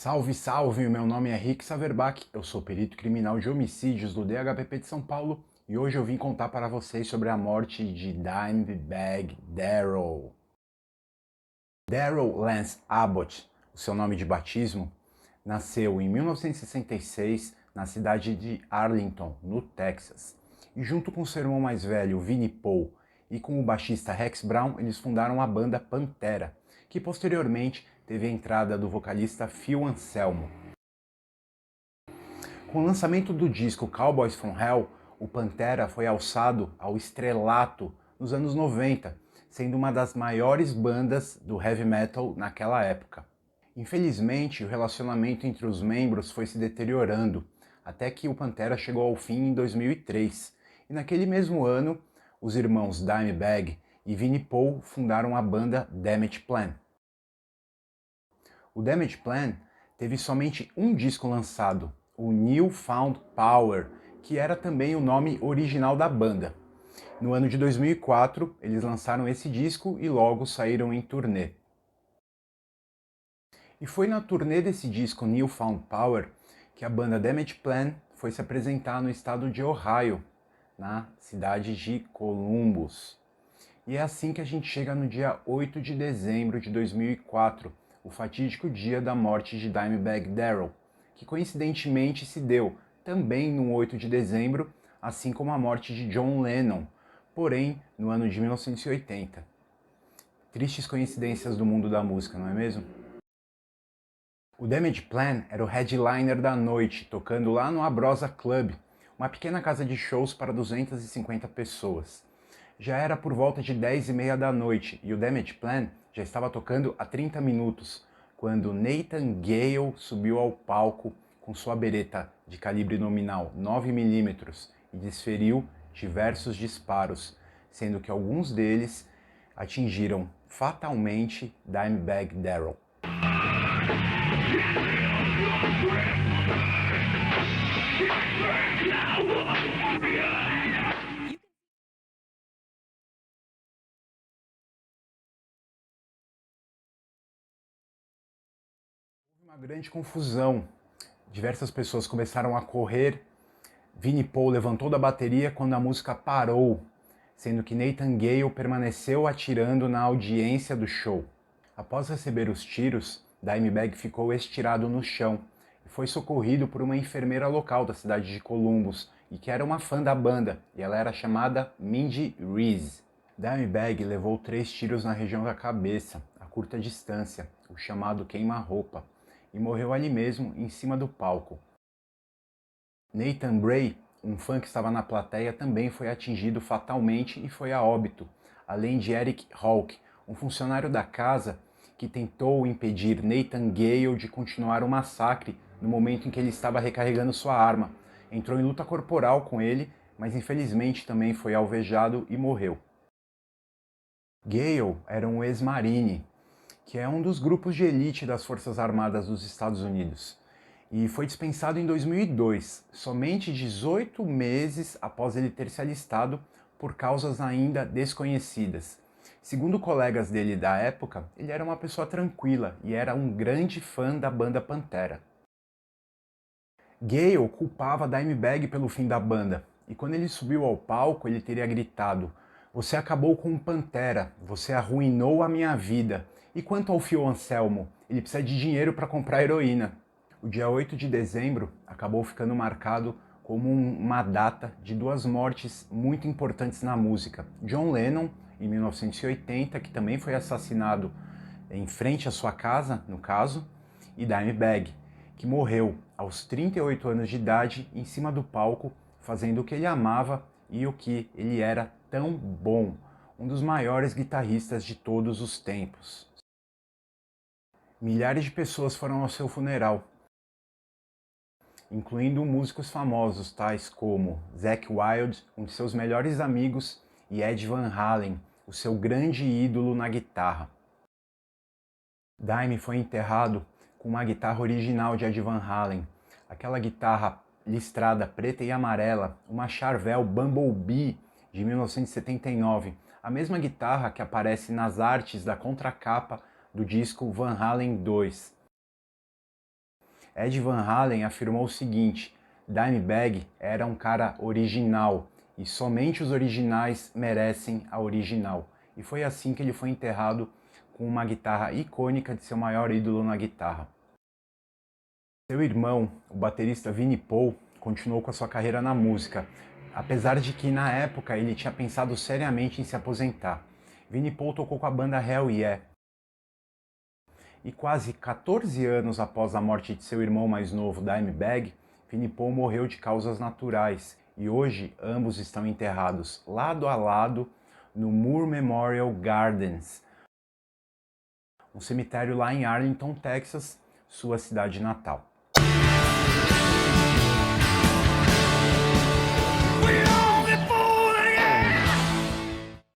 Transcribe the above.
Salve, salve! Meu nome é Rick Saverbach, eu sou perito criminal de homicídios do DHPP de São Paulo e hoje eu vim contar para vocês sobre a morte de Dimebag Darrell. Darrell Lance Abbott, o seu nome de batismo, nasceu em 1966 na cidade de Arlington, no Texas. E junto com seu irmão mais velho, Vinnie Paul, e com o baixista Rex Brown, eles fundaram a banda Pantera, que posteriormente teve a entrada do vocalista Phil Anselmo. Com o lançamento do disco Cowboys from Hell, o Pantera foi alçado ao estrelato nos anos 90, sendo uma das maiores bandas do heavy metal naquela época. Infelizmente, o relacionamento entre os membros foi se deteriorando, até que o Pantera chegou ao fim em 2003, e naquele mesmo ano, os irmãos Dimebag e Vinnie Paul fundaram a banda Damage Plan. O Damage Plan teve somente um disco lançado, o New Found Power, que era também o nome original da banda. No ano de 2004, eles lançaram esse disco e logo saíram em turnê. E foi na turnê desse disco New Found Power que a banda Damage Plan foi se apresentar no estado de Ohio, na cidade de Columbus. E é assim que a gente chega no dia 8 de dezembro de 2004, o fatídico dia da morte de Dimebag Darrell, que coincidentemente se deu também no 8 de dezembro, assim como a morte de John Lennon, porém no ano de 1980. Tristes coincidências do mundo da música, não é mesmo? O Damage Plan era o headliner da noite, tocando lá no Abrosa Club, uma pequena casa de shows para 250 pessoas. Já era por volta de 10h30 da noite e o Damage Plan já estava tocando há 30 minutos, quando Nathan Gale subiu ao palco com sua bereta de calibre nominal 9mm e desferiu diversos disparos, sendo que alguns deles atingiram fatalmente Dimebag Darrell. Uma grande confusão. Diversas pessoas começaram a correr. Vinnie Paul levantou da bateria quando a música parou, sendo que Nathan Gale permaneceu atirando na audiência do show. Após receber os tiros, Dimebag ficou estirado no chão e foi socorrido por uma enfermeira local da cidade de Columbus e que era uma fã da banda, e ela era chamada Mindy Reese. Dimebag levou 3 tiros na região da cabeça, a curta distância, o chamado queima-roupa, e morreu ali mesmo, em cima do palco. Nathan Bray, um fã que estava na plateia, também foi atingido fatalmente e foi a óbito, além de Eric Hawk, um funcionário da casa que tentou impedir Nathan Gale de continuar o massacre no momento em que ele estava recarregando sua arma. Entrou em luta corporal com ele, mas infelizmente também foi alvejado e morreu. Gale era um ex-marine, que é um dos grupos de elite das Forças Armadas dos Estados Unidos, e foi dispensado em 2002, somente 18 meses após ele ter se alistado por causas ainda desconhecidas. Segundo colegas dele da época, ele era uma pessoa tranquila e era um grande fã da banda Pantera. Gale culpava Dimebag pelo fim da banda, e quando ele subiu ao palco, ele teria gritado: "Você acabou com o Pantera, você arruinou a minha vida. E quanto ao Phil Anselmo, ele precisa de dinheiro para comprar heroína." O dia 8 de dezembro acabou ficando marcado como uma data de 2 mortes muito importantes na música. John Lennon, em 1980, que também foi assassinado em frente à sua casa, no caso, e Dimebag, que morreu aos 38 anos de idade em cima do palco, fazendo o que ele amava e o que ele era tão bom, um dos maiores guitarristas de todos os tempos. Milhares de pessoas foram ao seu funeral, incluindo músicos famosos tais como Zakk Wylde, um de seus melhores amigos, e Ed Van Halen, o seu grande ídolo na guitarra. Dime foi enterrado com uma guitarra original de Ed Van Halen, aquela guitarra listrada preta e amarela, uma Charvel Bumblebee de 1979, a mesma guitarra que aparece nas artes da contracapa do disco Van Halen 2. Ed Van Halen afirmou o seguinte: Dimebag era um cara original e somente os originais merecem a original. E foi assim que ele foi enterrado, com uma guitarra icônica de seu maior ídolo na guitarra. Seu irmão, o baterista Vinnie Paul, continuou com a sua carreira na música, apesar de que na época ele tinha pensado seriamente em se aposentar. Vinnie Paul tocou com a banda Hell Yeah. E quase 14 anos após a morte de seu irmão mais novo, Dimebag, Vinnie Paul morreu de causas naturais e hoje ambos estão enterrados lado a lado no Moore Memorial Gardens, um cemitério lá em Arlington, Texas, sua cidade natal.